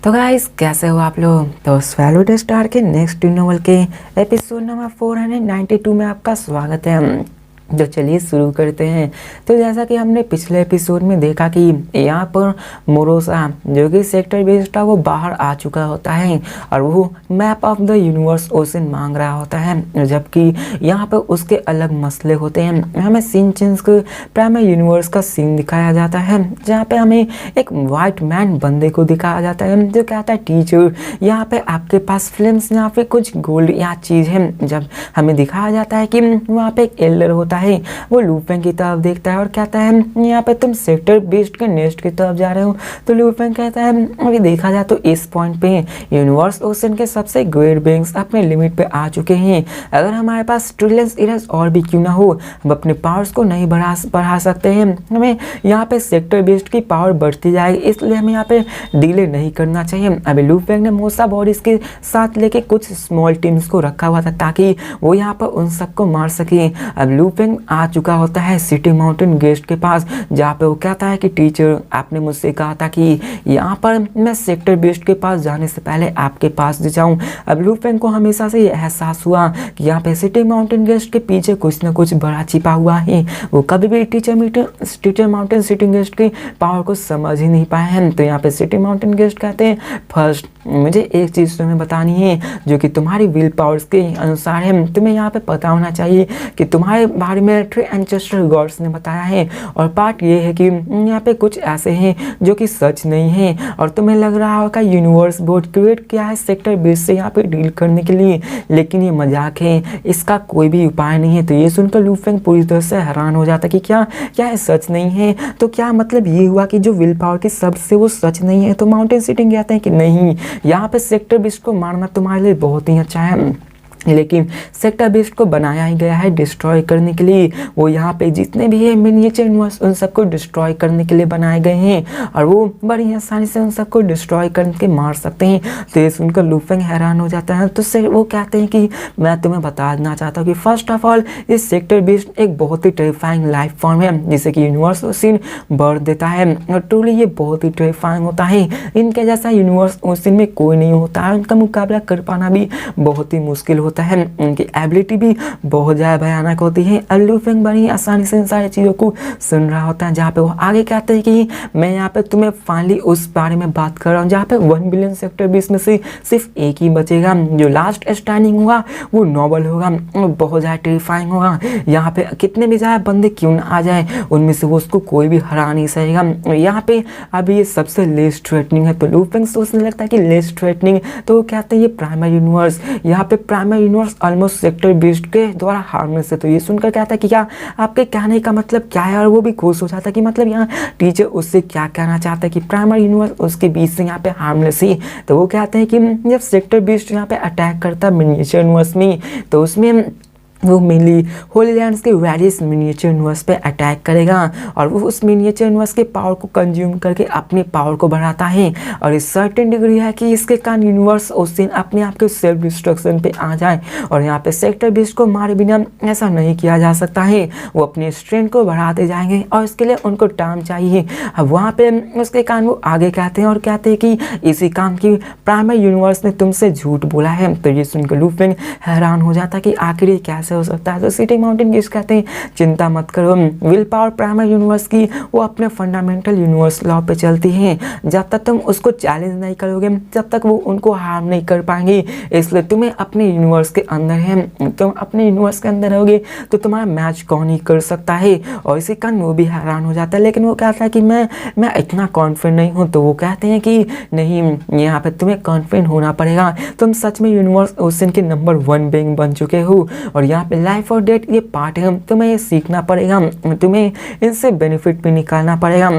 तो गाइस कैसे हो आप लोग। तो स्वैलोड स्टार के नेक्स्ट नॉवल के एपिसोड नंबर 492 में आपका स्वागत है। तो चलिए शुरू करते हैं। तो जैसा कि हमने पिछले एपिसोड में देखा कि यहाँ पर मोरोसा जो कि सेक्टर बेस्ड था वो बाहर आ चुका होता है और वो map of the universe ocean मांग रहा होता है, जबकि यहाँ पर उसके अलग मसले होते हैं। हमें सीन चेंज के प्राइमरी यूनिवर्स का सीन दिखाया जाता है जहाँ पे हमें एक वाइट मैन बंदे को दिखाया जाता है जो कहता है टीचर यहाँ पे आपके पास फिल्म्स यहाँ पे कुछ गोल्ड या चीज़ है। जब हमें दिखाया जाता है कि वहाँ पे एक एल्डर होता है, वो लूपेन की तरफ देखता है और कहता है यहाँ पे तुम सेक्टर बेस्ड के नेक्स्ट की तरफ जा रहे हो। तो लूपेन कहता है अभी देखा जाए तो इस पॉइंट पे यूनिवर्स ओशन के सबसे ग्रेट बीइंग्स अपने लिमिट पे आ चुके हैं। अगर हमारे पास ट्रिलियंस इयर्स और भी क्यों ना हो, हम अपने पावर्स को नहीं बढ़ा सकते हैं। हमें यहाँ पे सेक्टर बेस्ड की पावर बढ़ती जाएगी, इसलिए हमें यहाँ पे डिले नहीं करना चाहिए। अभी लूपेन ने मोसा बॉडीज के साथ लेके कुछ स्मॉल टीम्स को रखा हुआ था ताकि वो यहाँ पर उन सबको मार सके। अब लूपेन आ चुका होता है सिटी माउंटेन गेस्ट के पास, जहाँ पे वो कहता है कि टीचर आपने मुझसे कहा था कि यहाँ पर मैं सेक्टर बेस्ड के पास जाने से पहले आपके पास जाऊँ। अब लूपेन को हमेशा से ये एहसास हुआ कि यहाँ पे सिटी माउंटेन गेस्ट के पीछे कुछ ना कुछ बड़ा छिपा हुआ है। वो कभी भी टीचर माउंटेन सिटी गेस्ट की पावर को समझ ही नहीं पाए हैं। तो यहाँ पे सिटी माउंटेन गेस्ट कहते हैं फर्स्ट मुझे एक चीज़ तुम्हें बतानी है जो कि तुम्हारी विल पावर्स के अनुसार है। तुम्हें यहाँ पे पता होना चाहिए कि तुम्हारे बारे में थ्री एंसेस्ट्रल गॉड्स ने बताया है, और पार्ट ये है कि यहाँ पे कुछ ऐसे हैं जो कि सच नहीं है और तुम्हें लग रहा होगा यूनिवर्स बोर्ड क्रिएट किया है सेक्टर बेस से यहाँ पे डील करने के लिए, लेकिन ये मजाक है, इसका कोई भी उपाय नहीं है। तो ये सुनकर लूफेंग पूरी तरह से हैरान हो जाता कि क्या क्या है सच नहीं है। तो क्या मतलब ये हुआ कि जो विल पावर की सबसे वो सच नहीं है। तो माउंटेन सिटिंग कहते हैं कि नहीं, यहाँ पे सेक्टर बेस को मारना तुम्हारे लिए बहुत ही अच्छा है, लेकिन सेक्टर बेस्ड को बनाया ही गया है डिस्ट्रॉय करने के लिए। वो यहाँ पे जितने भी है मिनिएचर यूनिवर्स उन सबको डिस्ट्रॉय करने के लिए बनाए गए हैं और वो बड़ी आसानी से उन सबको डिस्ट्रॉय करके मार सकते हैं। तो ये सुनकर लूफेंग हैरान हो जाता है। तो वो कहते हैं कि मैं तुम्हें बता देना चाहता हूँ कि फर्स्ट ऑफ ऑल ये सेक्टर बेस्ड एक बहुत ही टेरिफाइंग लाइफ फॉर्म है जिसे कि यूनिवर्स ओशन बर्थ देता है और ट्रूली ये बहुत ही टेरिफाइंग होता है। इनके जैसा यूनिवर्स ओशन में कोई नहीं होता है, उनका मुकाबला कर पाना भी बहुत ही मुश्किल होता है। उनकी एबिलिटी भी बहुत ज़्यादा भयानक होती है। लूफेंग बड़ी आसानी से इन सारी चीज़ों को सुन रहा होता है, जहाँ पे वो आगे कहते हैं कि मैं यहाँ पे तुम्हें फाइनली उस बारे में बात कर रहा हूँ जहाँ पे 1 बिलियन सेक्टर बेस में से सिर्फ एक ही बचेगा। जो लास्ट स्टैंडिंग होगा वो नोबल होगा, बहुत ज़्यादा टेरिफाइंग होगा। यहाँ पे कितने भी ज़्यादा बंदे क्यों ना आ जाए उनमें से वो उसको कोई भी हरा नहीं सकेगा। यहाँ पे अभी ये सबसे लेस थ्रेटनिंग है। तो लूफेंग सोचने लगता है कि लेस थ्रेटनिंग, तो वो कहते हैं ये प्राइमरी यूनिवर्स, यहाँ पे primary universe almost sector based के द्वारा हार्मलेस है। तो ये सुनकर कहता है कि क्या आपके कहने का मतलब क्या है, और वो भी खुश हो जाता है कि मतलब यहाँ टीचर उससे क्या कहना चाहता है कि प्राइमरी यूनिवर्स उसके बीच से यहाँ पे हार्मलेस ही। तो वो कहते हैं कि जब सेक्टर बेस्ड यहाँ पे अटैक करता है मिनिएचर यूनिवर्स में, तो उसमें वो मेनली होली लैंड्स के वेरियस मिनिएचर यूनिवर्स पे अटैक करेगा और वो उस मिनिएचर यूनिवर्स के पावर को कंज्यूम करके अपने पावर को बढ़ाता है। और इस सर्टेन डिग्री है कि इसके कारण यूनिवर्स ओशन अपने आप के सेल्फ डिस्ट्रक्शन पे आ जाए। और यहाँ पे सेक्टर बेस्ड को मारे बिना ऐसा नहीं किया जा सकता है। वो अपने स्ट्रेंथ को बढ़ाते जाएंगे और इसके लिए उनको टाइम चाहिए। अब वहाँ पे उसके कारण वो आगे कहते हैं और कहते हैं कि इसी काम की प्राइमरी यूनिवर्स ने तुमसे झूठ बोला है। तो ये सुनकर लूफेंग हैरान हो जाता है कि आखिर ये कैसे हो सकता है। तो सिटी माउंटेन गेस्ट कहते हैं चिंता मत करो, विल पावर प्राइमरी यूनिवर्स की वो अपने फंडामेंटल यूनिवर्स लॉ पे चलती है। जब तक तुम उसको चैलेंज नहीं करोगे जब तक वो उनको हार्म नहीं कर पाएंगे। इसलिए तुम्हें अपने यूनिवर्स के अंदर है, तुम अपने यूनिवर्स के अंदर रहोगे तो तुम्हारा मैच कौन ही कर सकता है। और इसी कारण वो भी हैरान हो जाता है, लेकिन वो कहता है कि मैं इतना कॉन्फिडेंट नहीं हूँ। तो वो कहते हैं कि नहीं, यहाँ पे तुम्हें कॉन्फिडेंट होना पड़ेगा, तुम सच में यूनिवर्स ओशन के नंबर 1 बीइंग बन चुके हो और यहाँ पे लाइफ और डेथ ये पार्ट है, तुम्हें ये सीखना पड़ेगा, तुम्हें इनसे बेनिफिट भी निकालना पड़ेगा।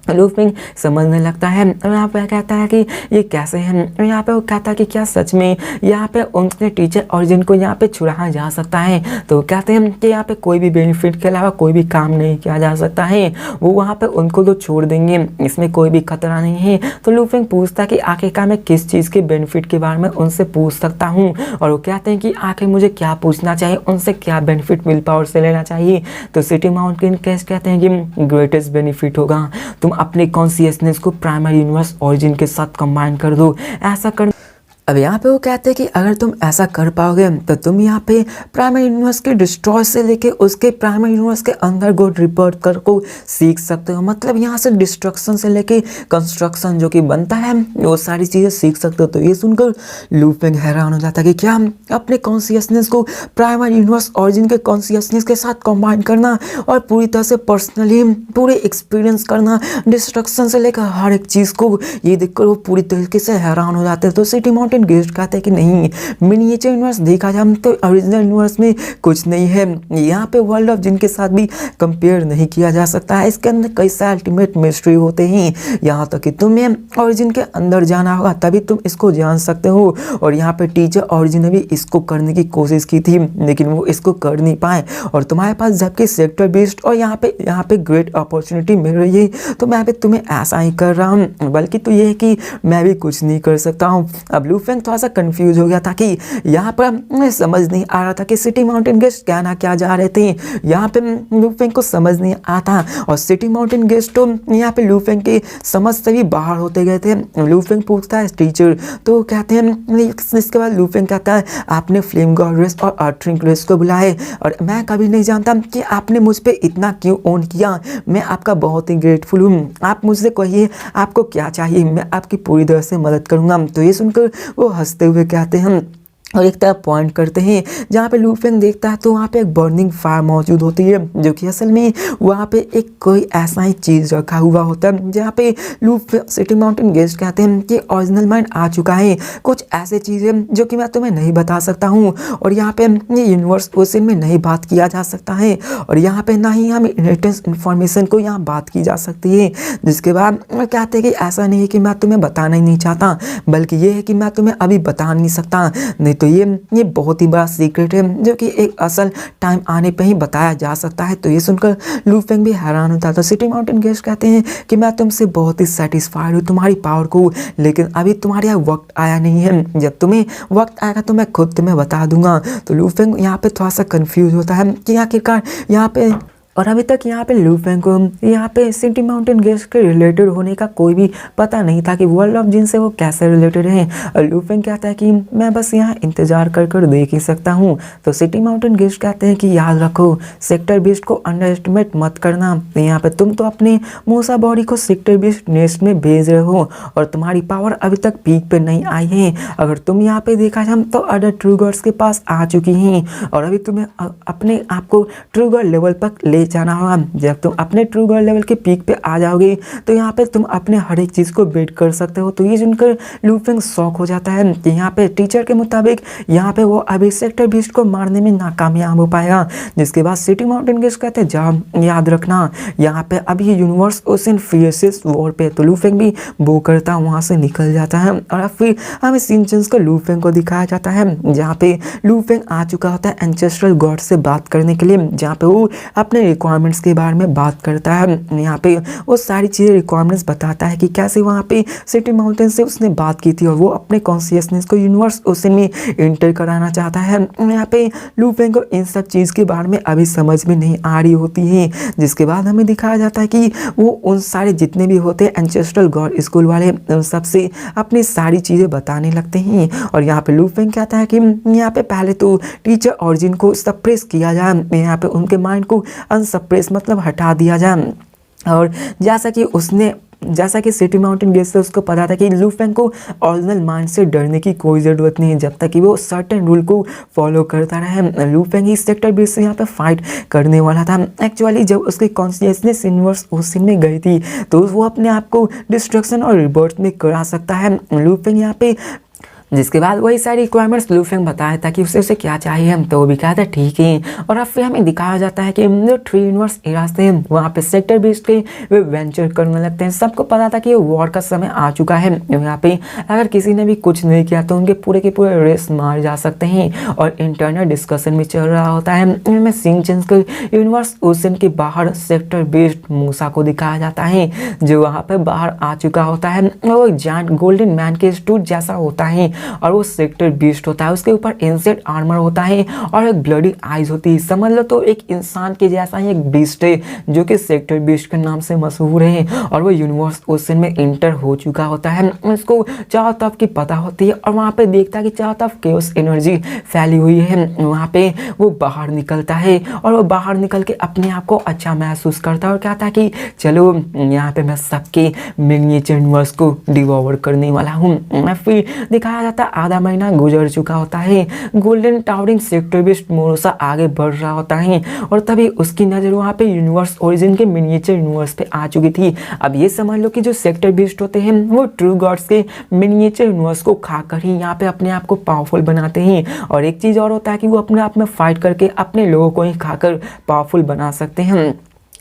लूफेंग समझने लगता है और यहाँ पे कहता है कि ये कैसे है। यहाँ पे वो कहता है कि क्या सच में यहाँ पे उनके टीचर ओरिजिन को यहाँ पे छुड़ाया जा सकता है। तो कहते हैं कि यहाँ पे कोई भी बेनिफिट के अलावा कोई भी काम नहीं किया जा सकता है, वो वहाँ पे उनको तो छोड़ देंगे, इसमें कोई भी खतरा नहीं है। तो लूफेंग पूछता है कि आखिरकार मैं किस चीज़ के बेनिफिट के बारे में उनसे पूछ सकता हूँ, और वो कहते हैं कि आखिर मुझे क्या पूछना चाहिए, उनसे क्या बेनिफिट विल पावर से लेना चाहिए। तो सिटी माउंटेन केस कहते हैं कि ग्रेटेस्ट बेनिफिट होगा तुम अपने कॉन्शियसनेस को प्राइमरी यूनिवर्स ओरिजिन के साथ कंबाइन कर दो। ऐसा कर अब यहाँ पे वो कहते हैं कि अगर तुम ऐसा कर पाओगे तो तुम यहाँ पे प्राइमरी यूनिवर्स के डिस्ट्रॉय से लेके उसके प्राइमरी यूनिवर्स के अंदर गॉड रिपोर्ट कर को सीख सकते हो। मतलब यहाँ से डिस्ट्रक्शन से लेके कंस्ट्रक्शन जो कि बनता है वो सारी चीज़ें सीख सकते हो। तो ये सुनकर लू फेंग हैरान हो जाता है कि क्या अपने कॉन्शियसनेस को प्राइमरी यूनिवर्स ओरिजिन के कॉन्शियसनेस के साथ कंबाइन करना और पूरी तरह से पर्सनली पूरे एक्सपीरियंस करना डिस्ट्रक्शन से लेकर हर एक चीज़ को, ये देखकर वो पूरी तरीके से हैरान हो जाते हैं। तो सिटी माउंटेन गेस्ट कहते हैं कि नहीं, मिनिएचर यूनिवर्स देखा जाए तो ओरिजिनल यूनिवर्स में कुछ नहीं है। यहाँ पे वर्ल्ड ऑफ जिनके साथ भी कंपेयर नहीं किया जा सकता है। इसके अंदर कई सारे अल्टीमेट मिस्ट्री होते हैं। यहाँ तक कि तुम्हें ओरिजिन के अंदर जाना होगा तभी तुम इसको जान सकते हो। और यहाँ पे टीचर ओरिजिन ने भी इसको करने की कोशिश की थी लेकिन वो इसको कर नहीं पाए। और तुम्हारे पास जबकि सेक्टर बीस्ट और यहाँ पे ग्रेट अपॉर्चुनिटी मिल रही है तो मैं भी तुम्हें ऐसा ही कर रहा हूँ, बल्कि तो ये है कि मैं भी कुछ नहीं कर सकता हूँ। अब लू फेंग थोड़ा सा कंफ्यूज हो गया था कि यहाँ पर समझ नहीं आ रहा था कि सिटी माउंटेन गेस्ट कहना क्या जा रहे थे। यहाँ पे लू फेंग को समझ नहीं आता और सिटी माउंटेन गेस्ट तो यहाँ पे लू फेंग के समझ से भी बाहर होते गए थे। लू फेंग पूछता है टीचर, तो कहते हैं इसके बाद लू फेंग कहता है आपने फ्लेम गॉडेस और अर्थरिंग रेस को बुलाए और मैं कभी नहीं जानता कि आपने मुझ पे इतना क्यों ऑन किया। मैं आपका बहुत ही ग्रेटफुल हूँ। आप मुझसे कहिए आपको क्या चाहिए, मैं आपकी पूरी तरह से मदद करूँगा। तो ये सुनकर वो हंसते हुए कहते हैं और एक तरफ पॉइंट करते हैं जहाँ पे लू फेंग देखता है तो वहाँ पे एक बर्निंग फायर मौजूद होती है जो कि असल में वहाँ पे एक कोई ऐसा ही चीज़ रखा हुआ होता है। जहाँ पे सिटी माउंटेन गेस्ट कहते हैं कि ओरिजिनल माइंड आ चुका है, कुछ ऐसे चीज़ें जो कि मैं तुम्हें नहीं बता सकता हूँ और यहाँ पे ये यूनिवर्स ओशन में नहीं बात किया जा सकता है और यहाँ पे ना ही हमें इनहेरिटेंस इन्फॉर्मेशन को यहाँ बात की जा सकती है। जिसके बाद कहते हैं कि ऐसा नहीं है कि मैं तुम्हें बताना ही नहीं चाहता, बल्कि ये है कि मैं तुम्हें अभी बता नहीं सकता, नहीं तो ये बहुत ही बड़ा सीक्रेट है जो कि एक असल टाइम आने पे ही बताया जा सकता है। तो ये सुनकर लू फेंग भी हैरान होता था। सिटी माउंटेन गेस्ट कहते हैं कि मैं तुमसे बहुत ही सेटिस्फाइड हूँ तुम्हारी पावर को, लेकिन अभी तुम्हारे यहाँ वक्त आया नहीं है। जब तुम्हें वक्त आएगा तो मैं खुद तुम्हें बता दूंगा। तो लू फेंग यहाँ पे थोड़ा सा कंफ्यूज होता है कि आखिरकार यहाँ पे और अभी तक यहाँ पे लू फेंग को यहाँ पे सिटी माउंटेन गेस्ट के रिलेटेड होने का कोई भी पता नहीं था कि वर्ल्ड ऑफ जिन से वो कैसे रिलेटेड हैं। और लू फेंग कहता है कि मैं बस यहाँ इंतजार कर देख ही सकता हूँ। तो सिटी माउंटेन गेस्ट कहते हैं कि याद रखो सेक्टर बीस्ट को अंडर एस्टिमेट मत करना। यहाँ पे तुम तो अपने मूसा बॉडी को सेक्टर बीस्ट नेस्ट में भेज रहे हो और तुम्हारी पावर अभी तक पीक पे नहीं आई है। अगर तुम यहाँ पे देखा जाए तो अदर ट्रू गॉड्स के पास आ चुकी हैं और अभी तुम्हें अपने आप को ट्रू गॉड लेवल पर ले जाना होगा। जब तुम अपने ट्रू गॉड लेवल के पीक पे आ जाओगे तो यहाँ पे तुम अपने हर एक चीज़ को बीट कर सकते हो। तो ये सुनकर लू फेंग शॉक हो जाता है कि यहाँ पे टीचर के मुताबिक यहाँ पे वो अभी सेक्टर बीस्ट को मारने में नाकामयाब हो पाएगा। जिसके बाद सिटी माउंटेन गेस्ट कहते हैं जाओ याद रखना यहाँ पे अभी यूनिवर्स ओशन फियर्सेस्ट वॉर पे। तो लू फेंग भी वो करता वहाँ से निकल जाता है और अब फिर हमें सीन्स को लू फेंग को दिखाया जाता है जहाँ पे लू फेंग आ चुका होता है एंसेस्ट्रल गॉड से बात करने के लिए, जहाँ पे वो अपने रिक्वायरमेंट्स के बारे में बात करता है। यहाँ पे वो सारी चीज़ें रिक्वायरमेंट्स बताता है कि कैसे वहाँ पे सिटी माउंटेन से उसने बात की थी और वो अपने कॉन्शियसनेस को यूनिवर्स ओशन में इंटर कराना चाहता है। यहाँ पे लू फेंग को इन सब चीज़ के बारे में अभी समझ में नहीं आ रही होती है। जिसके बाद हमें दिखाया जाता है कि वो उन सारे जितने भी होते हैं एंसेस्ट्रल गॉड स्कूल वाले उन सबसे अपनी सारी चीज़ें बताने लगते हैं। और यहाँ पे लू फेंग कहता है कि यहाँ पे पहले तो टीचर ओरिजिन को सप्रेस किया जाए, यहाँ पे उनके माइंड को अनसप्रेस मतलब हटा दिया जाए। और जैसा कि सिटी माउंटेन गेस्ट से उसको पता था कि लू फेंग को ओरिजिनल माइंड से डरने की कोई ज़रूरत नहीं है जब तक कि वो सर्टेन रूल को फॉलो करता रहे। लू फेंग इस सेक्टर बीस से यहाँ पे फाइट करने वाला था। एक्चुअली जब उसकी कॉन्शियसनेस यूनिवर्स ओशन में गई थी तो वो अपने आप को डिस्ट्रक्शन और रिबर्थ में करा सकता है। लू फेंग यहाँ पे जिसके बाद वही सारी रिक्वायरमेंट्स लू फेंग बताया था कि उसे क्या चाहिए, तो वो भी कहा था ठीक है। और अब फिर हमें दिखाया जाता है कि जो थ्री यूनिवर्स एरास थे वहाँ पे सेक्टर बीस के वे वेंचर करने लगते हैं। सबको पता था कि वॉर का समय आ चुका है। यहाँ पे अगर किसी ने भी कुछ नहीं किया तो उनके पूरे के पूरे रेस मार जा सकते हैं और इंटरनल डिस्कशन भी चल रहा होता है। इनमें सिंचन के यूनिवर्स ओशन के बाहर सेक्टर बेस्ड मूसा को दिखाया जाता है जो वहाँ पे बाहर आ चुका होता है। वो जायंट गोल्डन मैन के स्टूट जैसा होता है और वो सेक्टर बीस्ट होता है, उसके ऊपर एंसेंट आर्मर होता है और एक ब्लडी आइज होती है। समझ लो तो एक इंसान के जैसा ही एक बीस्ट है जो कि सेक्टर बीस्ट के नाम से मशहूर है और वो यूनिवर्स ओशन में इंटर हो चुका होता है। उसको चारों तरफ की पता होती है और वहाँ पे देखता है कि चारों तरफ केओस एनर्जी फैली हुई है। वहाँ पे वो बाहर निकलता है और वो बाहर निकल के अपने आप को अच्छा महसूस करता है और कहता है कि चलो यहाँ पे मैं सबके मिनिएचर यूनिवर्स को डिवॉर करने वाला हूँ। फिर दिखाया जाता है आधा महीना गुजर चुका होता है, गोल्डन टावरिंग सेक्टर बीस्ट मोरोसा आगे बढ़ रहा होता है और तभी उसकी नज़र वहाँ पे यूनिवर्स ओरिजिन के मिनिएचर यूनिवर्स पे आ चुकी थी। अब ये समझ लो कि जो सेक्टर बीस्ट होते हैं वो ट्रू गॉड्स के मिनिएचर यूनिवर्स को खाकर ही यहाँ पे अपने आप को पावरफुल बनाते हैं और एक चीज़ और होता है कि वो अपने आप में फाइट करके अपने लोगों को ही खाकर पावरफुल बना सकते हैं।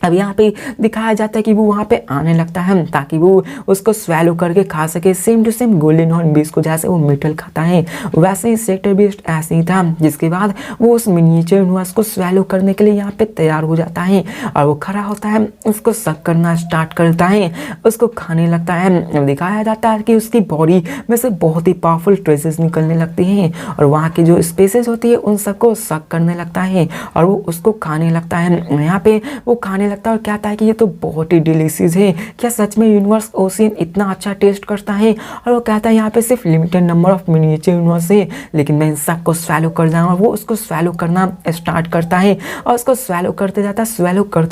अब यहाँ पे दिखाया जाता है कि वो वहाँ पे आने लगता है ताकि वो उसको स्वेलो करके खा सके, same to same golden horn beast को जैसे वो मेटल खाता है वैसे ही सेक्टर बीस्ट ऐसे ही था। जिसके बाद वो उस मिनिएचर यूनिवर्स को स्वेलो करने के लिए यहाँ पे तैयार हो जाता है और वो खड़ा होता है, उसको सक करना स्टार्ट करता है, उसको खाने लगता है। दिखाया जाता है कि उसकी बॉडी में से बहुत ही पावरफुल ट्रेसेस निकलने लगती हैं और वहाँ की जो स्पेसेस होती है उन सबको सक करने लगता है और वो उसको खाने लगता है। यहाँ पे वो खाने लगता है और कहता है कि ये तो बहुत ही डिलीशियस है, क्या सच में यूनिवर्स ओशियन इतना अच्छा टेस्ट करता है। और वो कहता है यहाँ पे सिर्फ limited number of miniature universe है लेकिन मैं इन सबको स्वेलो कर जाऊँ। और वो उसको स्वेलो करना स्टार्ट करता है और उसको स्वेलो करते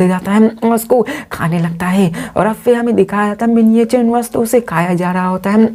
जाता है और उसको खाने लगता है। और अब फिर हमें दिखाया जाता है मिनिएचर यूनिवर्स तो उसे खाया जा रहा होता है।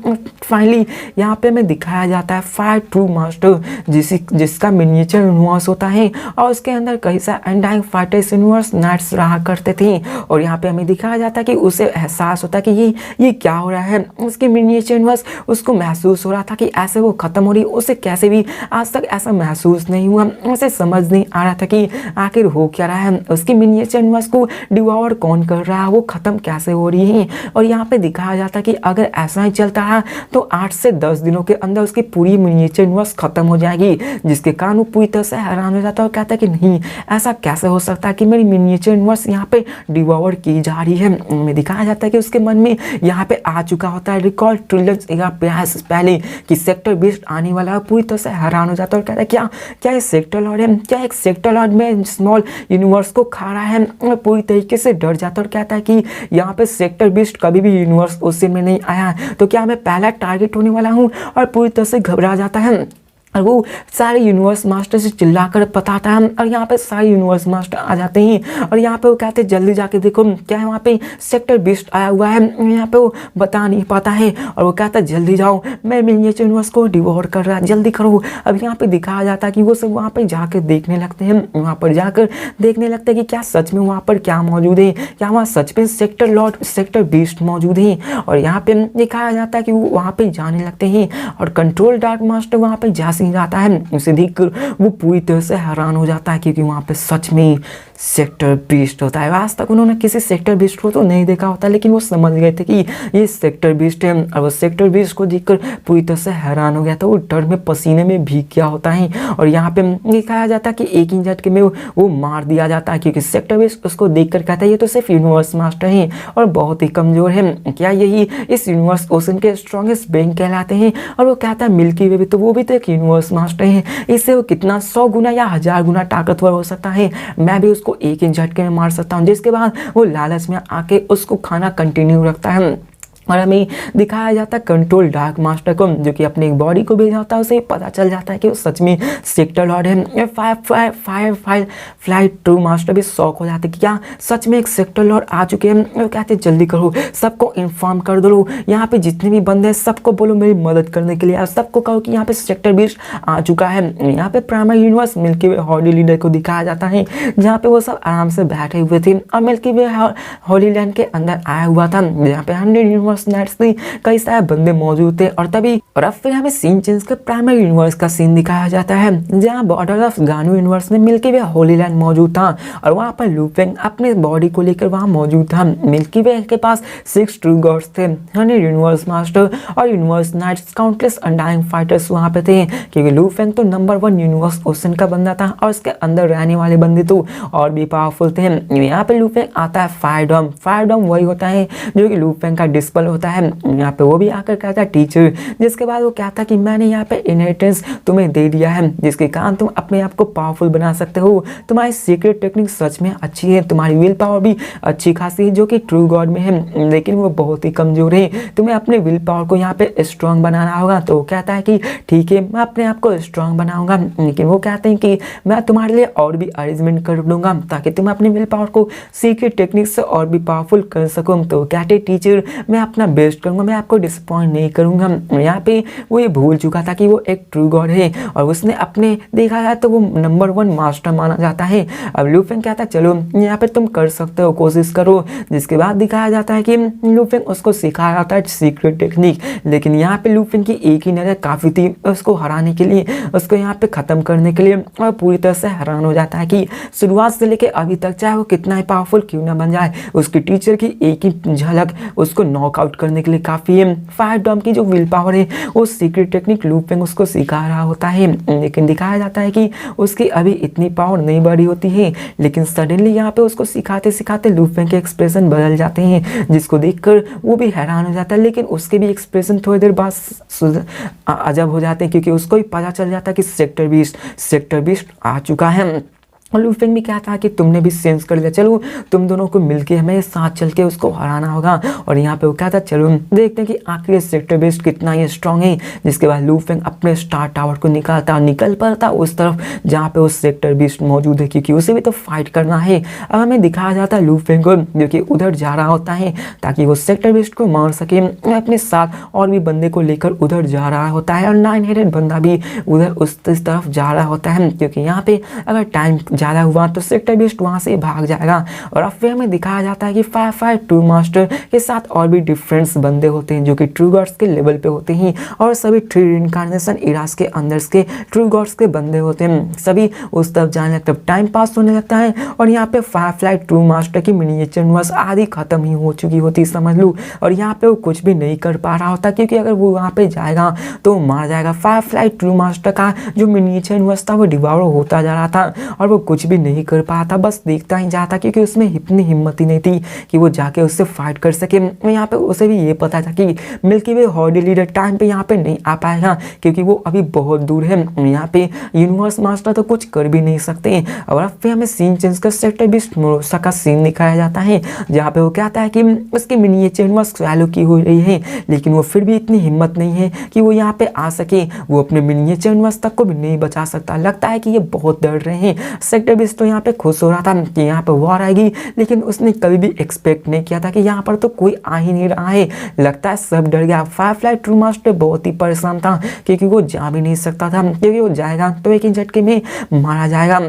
फाइनली यहाँ पे हमें दिखाया जाता है 5 ट्रू मास्टर जिसका मिनिएचर यूनिवर्स होता है और उसके अंदर कई सारे अनडाइंग फाइटर्स यूनिवर्स नाइट्स रहा करते थे। और यहाँ पे हमें दिखाया जाता है कि उसे एहसास होता है कि ये क्या हो रहा है। उसके मिनिएचर यूनिवर्स उसको महसूस हो रहा था कि ऐसे वो खत्म हो रही, उसे कैसे भी आज तक ऐसा महसूस नहीं हुआ, उसे समझ नहीं आ रहा था कि आखिर हो क्या रहा है, उसकी मिनिएचर यूनिवर्स को डिवॉर कौन कर रहा है, वो खत्म कैसे हो रही है। और यहाँ पे दिखाया जाता है कि अगर ऐसा ही चलता रहा तो 8 से 10 दिनों के अंदर उसकी पूरी मिनिएचर यूनिवर्स खत्म हो जाएगी, जिसके कारण वो पूरी तरह से हैरान हो जाता है और कहता है कि नहीं ऐसा कैसे हो सकता है कि मेरी मिनिएचर यूनिवर्स यहाँ पे डिवॉर की जा रही है। में दिखाया जाता है कि उसके मन में यहाँ पे आ चुका होता है रिकॉल ट्रिलियंस पहले कि सेक्टर बीस्ट आने वाला है। पूरी तरह से हैरान हो जाता है और कहता है क्या ये सेक्टर लॉर्ड है, क्या एक सेक्टर लॉर्ड में स्मॉल यूनिवर्स को खा रहा है। और पूरी तरीके से डर जाता है और कहता है कि यहाँ पे सेक्टर बीस्ट कभी भी यूनिवर्स ओशन में नहीं आया तो क्या मैं पहला टारगेट होने वाला हूँ। और पूरी तरह से घबरा जाता है और वो सारे यूनिवर्स मास्टर से चिल्लाकर बताता है और यहाँ पे सारे यूनिवर्स मास्टर आ जाते हैं और यहाँ पे वो कहते हैं जल्दी जाके देखो क्या है, वहाँ पे सेक्टर बीस्ट आया हुआ है। यहाँ पे वो बता नहीं पाता है और वो कहता है जल्दी जाओ, मैं मिनिएचर यूनिवर्स को डिवोर कर रहा है, जल्दी करो। अब यहाँ पे दिखाया जाता है कि वो सब वहाँ पे जाकर देखने लगते हैं, वहाँ पर जाकर देखने लगते हैं कि क्या सच में वहाँ पर क्या मौजूद है, क्या वहाँ सच में सेक्टर लॉर्ड सेक्टर बीस्ट मौजूद है। और यहाँ पे दिखाया जाता है कि वो वहाँ पे जाने लगते हैं और कंट्रोल डार्क मास्टर वहाँ पे जाता है। उसे देखकर वो पूरी तरह से हैरान हो जाता है क्योंकि वहाँ पे सच में सेक्टर बीस्ट होता है। आज तक उन्होंने किसी सेक्टर बीस्ट को तो नहीं देखा होता लेकिन वो समझ गए थे कि ये सेक्टर बीस्ट है और वो सेक्टर बीस्ट को देखकर पूरी तरह से हैरान हो गया था। वो डर में पसीने में भीग गया होता है और यहाँ पे दिखाया जाता है कि एक ही झटके में वो मार दिया जाता है क्योंकि सेक्टर बीस्ट उसको देखकर कहता है ये तो सिर्फ यूनिवर्स मास्टर है और बहुत ही कमजोर है, क्या यही इस यूनिवर्स ओशन के स्ट्रॉन्गेस्ट बीइंग कहलाते हैं। और वो कहता है मिल्की वे भी तो वो भी तो एक यूनिवर्स मास्टर है, इससे वो कितना 100 गुना या 1000 गुना ताकतवर हो सकता है, मैं भी उसको एक ही झटके में मार सकता हूँ। जिसके बाद वो लालच में आके उसको खाना कंटिन्यू रखता है। और हमें दिखाया जाता है कंट्रोल डार्क मास्टर को जो कि अपने एक बॉडी को भेजा होता है, उसे पता चल जाता है कि वो सच में सेक्टर लॉर्ड है। फ्लाइट ट्रू मास्टर भी शौक हो जाते कि क्या सच में एक सेक्टर लॉर्ड आ चुके हैं। वो कहते हैं जल्दी करो, सबको इन्फॉर्म कर दो, यहाँ पे जितने भी बंदे हैं सबको बोलो मेरी मदद करने के लिए और सबको कहो कि यहाँ पे सेक्टर बीस्ट आ चुका है। यहाँ पे प्राइमरी यूनिवर्स मिल्की वे हॉली लीडर को दिखाया जाता है जहाँ पे वो सब आराम से बैठे हुए थे और मिल्की वे हॉली लैंड के अंदर आया हुआ था जहाँ पे 100 यूनिवर्स नाइट्स में कई सारे बंदे मौजूद थे। और तभी और अब फिर हमें सीन चेंज कर प्राइमरी यूनिवर्स का सीन दिखाया जाता है जहाँ बॉर्डर ऑफ गानू यूनिवर्स में मिल्की वे होली लैंड मौजूद था और वहाँ पर लू फेंग अपने बॉडी को लेकर वहाँ मौजूद था। मिल्की वे के पास 6 ट्रू गॉड्स थे, 100 यूनिवर्स मास्टर और universe knights, countless undying fighters वहाँ पे थे क्योंकि लू फेंग तो नंबर 1 यूनिवर्स ओशन का बंदा था और उसके अंदर रहने वाले बंदे तो और भी पावरफुल थे। यहाँ पे लू फेंग आता है फायरडॉम वही होता है जो कि लू फेंग का डिस्पल होता है यहाँ पे वो भी आकर कहता है टीचर, जिसके बाद वो कहता है कि मैंने यहाँ पे इनहेरिटेंस तुम्हें दे दिया है जिसके कारण तुम अपने आप को पावरफुल बना सकते हो। तुम्हारी सीक्रेट टेक्निक सच में अच्छी है, तुम्हारी विल पावर भी अच्छी खासी है जो कि ट्रू गॉड में है, लेकिन वो बहुत ही कमजोर है। तुम्हें अपने विल पावर को यहाँ पे स्ट्रांग बनाना होगा। तो वो कहता है कि ठीक है मैं अपने आप को स्ट्रांग बनाऊंगा, लेकिन वो कहते हैं कि मैं तुम्हारे लिए और भी अरेंजमेंट कर दूंगा ताकि तुम अपने विल पावर को सीक्रेट टेक्निक से और भी पावरफुल कर सको। तो कहते टीचर मैं अपना बेस्ट करूंगा, मैं आपको डिसअपॉइंट नहीं करूंगा। यहाँ पे वो ये भूल चुका था कि वो एक ट्रू गॉड है और उसने अपने देखा जाए तो वो नंबर 1 मास्टर माना जाता है। अब लू फेंग कहता है चलो यहाँ पे तुम कर सकते हो, कोशिश करो। जिसके बाद दिखाया जाता है कि लू फेंग उसको सिखाया जाता है सीक्रेट टेक्निक, लेकिन यहाँ पे लू फेंग की एक ही नजर काफी थी उसको हराने के लिए, उसको यहाँ पे खत्म करने के लिए, और पूरी तरह से हैरान हो जाता है कि शुरुआत से लेके अभी तक चाहे वो कितना ही पावरफुल क्यों ना बन जाए, उसकी टीचर की एक ही झलक उसको नॉकआउट करने के लिए काफी है। फायर डॉम की जो विल पावर है वो सीक्रेट टेक्निक लू फेंग उसको सिखा रहा होता है, लेकिन दिखाया जाता है कि उसकी अभी इतनी पावर नहीं बढ़ी होती है। लेकिन सडनली यहाँ पे उसको सिखाते सिखाते लू फेंग के एक्सप्रेशन बदल जाते हैं, जिसको देखकर वो भी हैरान हो जाता है, लेकिन उसके भी एक्सप्रेशन थोड़ी देर बाद अजब हो जाते हैं क्योंकि उसको भी पता चल जाता है कि सेक्टर 20 आ चुका है। और लू फेंग भी क्या था कि तुमने भी सेंस कर लिया, चलो तुम दोनों को मिलके हमें साथ चल के उसको हराना होगा। और यहाँ पे वो क्या था चलो देखते हैं कि आखिर सेक्टर 20 कितना ये स्ट्रांग है। जिसके बाद लू फेंग अपने स्टार टावर को निकालता और निकल पड़ता उस तरफ जहाँ पे वो सेक्टर 20 मौजूद है, क्योंकि उसे भी तो फाइट करना है। अब हमें दिखाया जाता है लू फेंग को जो कि उधर जा रहा होता है ताकि वो सेक्टर 20 को मार सके। अपने साथ और भी बंदे को लेकर उधर जा रहा होता है और 9 हेडेड बंदा भी उधर उस तरफ जा रहा होता है, क्योंकि यहाँ पे अगर टाइम ज़्यादा हुआ तो सेक्टर 20 वहाँ से भाग जाएगा। और अब फिर हमें दिखाया जाता है कि 5 ट्रू मास्टर के साथ और भी डिफरेंस बंदे होते हैं जो कि ट्रू गॉड्स के लेवल पे होते हैं, और सभी 3 इनकार्नेशन इरास के अंदर के ट्रू गॉड्स के बंदे होते हैं। सभी उस तरफ जाने लगता है, टाइम पास होने लगता है। और यहाँ पे 5 ट्रू मास्टर की मिनिएचर यूनिवर्स आधी खत्म ही हो चुकी होती समझ लो, और यहाँ पे वो कुछ भी नहीं कर पा रहा होता क्योंकि अगर वो वहाँ पे जाएगा तो मार जाएगा। 5 ट्रू मास्टर का जो मिनिएचर यूनिवर्स था वो डिवाउर होता जा रहा था और वो कुछ भी नहीं कर पाया था, बस देखता ही जाता क्योंकि उसमें इतनी हिम्मत ही नहीं थी कि वो जाके उससे फाइट कर सके। यहाँ पे उसे भी ये पता था कि Milky Way horde leader time पे यहाँ पे नहीं आ पाएगा क्योंकि वो अभी बहुत दूर है। यहाँ पे यूनिवर्स मास्टर तो कुछ कर भी नहीं सकते। और अब फिर हमें सीन चेंज कर सेक्टर 20 मोरोसा का सीन दिखाया जाता है जहाँ पे वो कहता है कि उसकी मिनिएचर यूनिवर्स वैल्यू की हो रही है, लेकिन वो फिर भी इतनी हिम्मत नहीं है कि वो यहाँ पे आ सके। वो अपने मिनिएचर यूनिवर्स तक को भी नहीं बचा सकता। लगता है कि ये बहुत डर रहे हैं। सेक्टर 20 तो यहाँ पे खुश हो रहा था कि यहाँ पे वॉर आएगी, लेकिन उसने कभी भी एक्सपेक्ट नहीं किया था कि यहाँ पर तो कोई आ ही नहीं रहा है। लगता है सब डर गया। 5 ट्रू मास्टर बहुत ही परेशान था क्योंकि वो जा भी नहीं सकता था, क्योंकि वो जाएगा तो एक ही झटके में मारा जाएगा।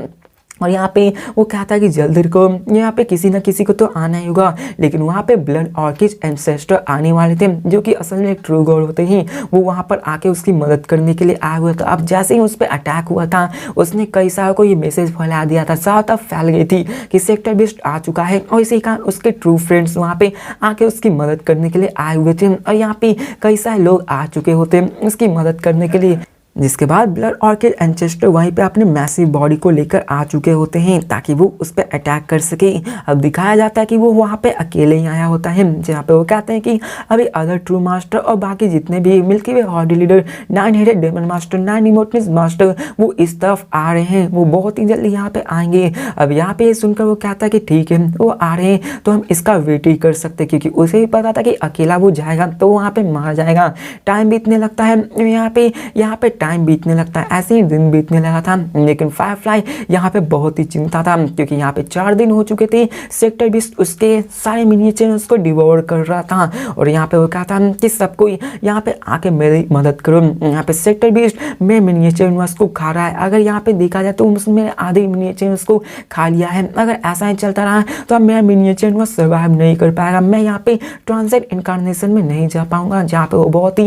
और यहाँ पे वो कहता है कि जल्दी को यहाँ पे किसी ना किसी को तो आना ही होगा, लेकिन वहाँ पे ब्लड ऑर्किड एंसेस्टर आने वाले थे जो कि असल में एक ट्रू गॉड होते हैं। वो वहाँ पर आके उसकी मदद करने के लिए आया हुआ था। अब जैसे ही उस पर अटैक हुआ था उसने कई सारों को ये मैसेज फैला दिया था, साथ तब फैल गई थी कि सेक्टर 20 आ चुका है, और इसी कारण उसके ट्रू फ्रेंड्स वहाँ पे आके उसकी मदद करने के लिए आए हुए थे। और यहाँ पे कई सारे लोग आ चुके होते उसकी मदद करने के लिए। जिसके बाद ब्लड ऑर्किड एंसेस्टर वहीं पे अपने मैसिव बॉडी को लेकर आ चुके होते हैं ताकि वो उस पर अटैक कर सके। अब दिखाया जाता है कि वो वहाँ पे अकेले ही आया होता है, जहाँ पे वो कहते हैं कि अभी अदर ट्रू मास्टर और बाकी जितने भी Milky Way horde leader 9 headed demon master 9 इमोटनेस मास्टर वो इस तरफ आ रहे हैं, वो बहुत ही जल्दी यहाँ पे आएंगे। अब यहाँ पे सुनकर वो कहता है कि ठीक है वो आ रहे हैं तो हम इसका वेट ही कर सकते, क्योंकि उसे भी पता था कि अकेला वो जाएगा तो वहाँ पे मार जाएगा। टाइम बीतने लगता है, यहाँ पे टाइम बीतने लगता है, ऐसे ही दिन बीतने लगा था। लेकिन फायरफ्लाई यहाँ पे बहुत ही चिंता था क्योंकि यहाँ पे 4 दिन हो चुके थे। सेक्टर 20 उसके सारे मिनिएचर उसको डिवोर कर रहा था, और यहाँ पे वो कहा था कि सबको यहाँ पे आके मेरी मदद करो। यहाँ पे सेक्टर 20 में मिनिएचर यूनिवर्स को खा रहा है। अगर यहाँ पे देखा जाए तो उसमें आधे मिनिएचर यूनिवर्स को खा लिया है। अगर ऐसा ही चलता रहा तो अब मेरा मिनिएचर यूनिवर्स सर्वाइव नहीं कर पाएगा। मैं यहाँ पे ट्रांसेंड इनकार्नेशन में नहीं जा पाऊंगा, जहाँ पे वो बहुत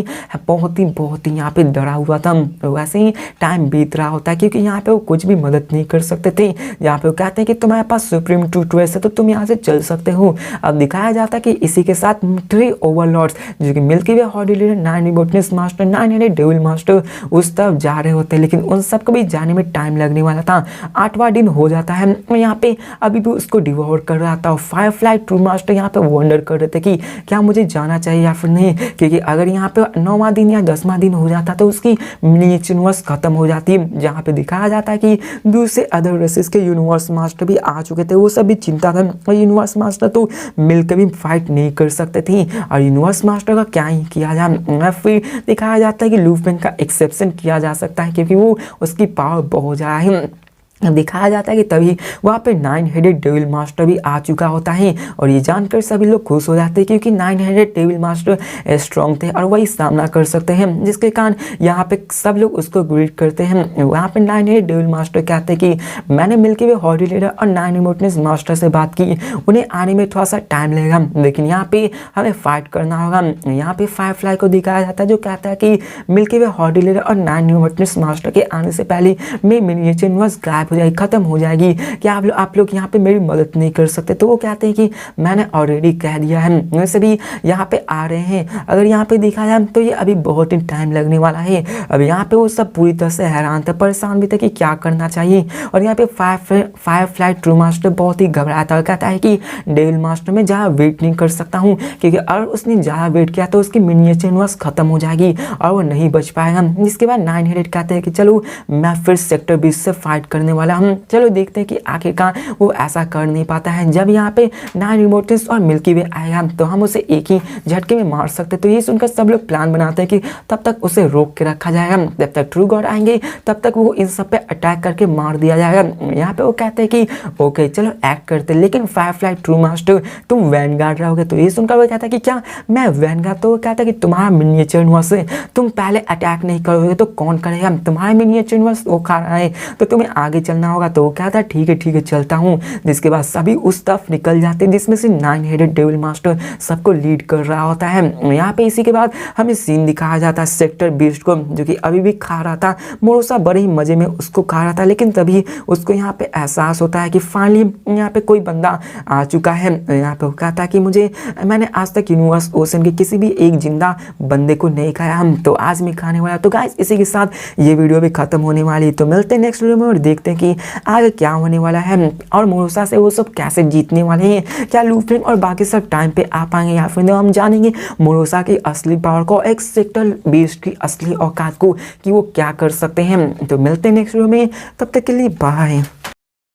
ही यहाँ पे डरा हुआ था। तो वैसे ही टाइम बीत रहा होता है क्योंकि यहाँ पे वो कुछ भी मदद नहीं कर सकते थे। यहाँ पे वो कहते हैं कि तुम्हारे पास सुप्रीम ट्रूथ है तो तुम यहाँ से चल सकते हो। अब दिखाया जाता है कि इसी के साथ 3 ओवरलॉर्ड्स जो कि Milky Way horde leader, 9 remoteness master, 9 devil master उस तरफ जा रहे होते हैं, लेकिन उन सबको भी जाने में टाइम लगने वाला था। 8वां दिन हो जाता है और यहाँ पे अभी भी उसको डिवोर कर रहा था। फायरफ्लाई ट्रू मास्टर यहाँ पे वंडर कर रहे थे कि क्या मुझे जाना चाहिए या फिर नहीं, क्योंकि अगर यहाँ पे 9वां दिन या 10वां दिन हो जाता तो उसकी मिनिएचर यूनिवर्स खत्म हो जाती। जहाँ पे दिखाया जाता है कि दूसरे अदर रेसेस के यूनिवर्स मास्टर भी आ चुके थे, वो सब भी चिंता था और यूनिवर्स मास्टर तो मिलकर भी फाइट नहीं कर सकते थे और यूनिवर्स मास्टर का क्या ही किया जाए। फिर दिखाया जाता है कि लूफेन का एक्सेप्शन किया जा सकता है क्योंकि वो उसकी पावर बहुत ज़्यादा है। दिखाया जाता है कि तभी वहाँ पे 9 हेडेड डेविल मास्टर भी आ चुका होता है और ये जानकर सभी लोग खुश हो जाते हैं क्योंकि 9 हेडेड डेविल मास्टर स्ट्रॉन्ग थे और वही सामना कर सकते हैं, जिसके कारण यहाँ पे सब लोग उसको ग्रीट करते हैं। वहाँ पे 9 हेडेड डेविल मास्टर कहते हैं कि मैंने मिल्की वे हॉर्डी लीडर और 9 रिमोटनेस मास्टर से बात की, उन्हें आने में थोड़ा सा टाइम लगेगा, लेकिन यहाँ पे हमें फाइट करना होगा। यहाँ पे फायरफ्लाई को दिखाया जाता है जो कहता है कि मिल्की वे हॉर्डी लीडर और 9 रिमोटनेस मास्टर के आने से पहले मैं मिनिएचर यूनिवर्स गायब हो जाएगी, खत्म हो जाएगी, कि आप लोग यहाँ पे मेरी मदद नहीं कर सकते। तो वो कहते हैं कि मैंने ऑलरेडी कह दिया है, वैसे भी यहाँ पे आ रहे हैं। अगर यहाँ पे देखा जाए तो ये अभी बहुत ही टाइम लगने वाला है। अब यहाँ पे वो सब पूरी तरह से हैरान थे, परेशान भी थे कि क्या करना चाहिए। और यहाँ पे फायरफ्लाई ट्रू मास्टर बहुत ही घबराया था, कहता है कि डेविल मास्टर में ज़्यादा वेट नहीं कर सकता हूँ, क्योंकि अगर उसने ज़्यादा वेट किया तो उसकी मिनिएचर यूनिवर्स खत्म हो जाएगी और वो नहीं बच पाएगा। जिसके बाद 9 हेडेड कहते हैं कि चलो मैं फिर सेक्टर 20 से फाइट करने वाला हूँ। चलो देखते हैं कि आखिरकार वो ऐसा कर नहीं पाता है। जब यहाँ पे 9 रिमोटनेस और मिल्की वे आएगा तो हम उसे एक ही झटके में मार सकते। तो ये सुनकर सब लोग प्लान बनाते हैं कि तब तक उसे रोक के रखा जाएगा, जब तक ट्रू गॉड आएंगे तब तक वो इन सब पे अटैक करके मार दिया जाएगा। यहाँ पे वो कहते हैं कि ओके चलो एक्ट करते, लेकिन फायरफ्लाई ट्रू मास्टर तुम वैनगार्ड रहोगे। तो ये सुनकर वो कहता है कि क्या मैं वैनगार्ड? तो वो कहता है कि तुम्हारा मिनिएचर यूनिवर्स है, तुम पहले अटैक नहीं करोगे तो कौन करेगा? तुम्हारा मिनिएचर यूनिवर्स वो खा रहा है तो तुम्हें आगे चलना होगा। तो वो कहता है ठीक है चलता हूँ। जिसके बाद सभी उस तरफ निकल जाते हैं जिसमें से 9 हेडेड डेविल मास्टर सबको लीड कर रहा होता है। यहाँ पे इसी के बाद हमें सीन दिखाया जाता है सेक्टर 20 को, जो कि अभी भी खा रहा था। मोरोसा बड़े ही मजे में उसको खा रहा था, लेकिन तभी उसको यहाँ पे एहसास होता है कि फाइनली यहाँ पे कोई बंदा आ चुका है। यहाँ पे वो कहता है कि मैंने आज तक यूनिवर्स ओशन के किसी भी एक जिंदा बंदे को नहीं खाया, हम तो आज मैं खाने वाला। तो गाइस इसी के साथ ये वीडियो भी खत्म होने वाली है। तो मिलते हैं नेक्स्ट वीडियो में और देखते हैं कि आगे क्या होने वाला है और मोरोसा से वो सब कैसे जीतने वाले हैं। क्या लूफेन और बाकी सब टाइम पे आ पाएंगे या फिर हम जानेंगे मोरोसा की असली पावर को, एक सेक्टर 20 की असली औकात को, कि वो क्या कर सकते हैं। तो मिलते हैं नेक्स्ट वीडियो में, तब तक के लिए बाय।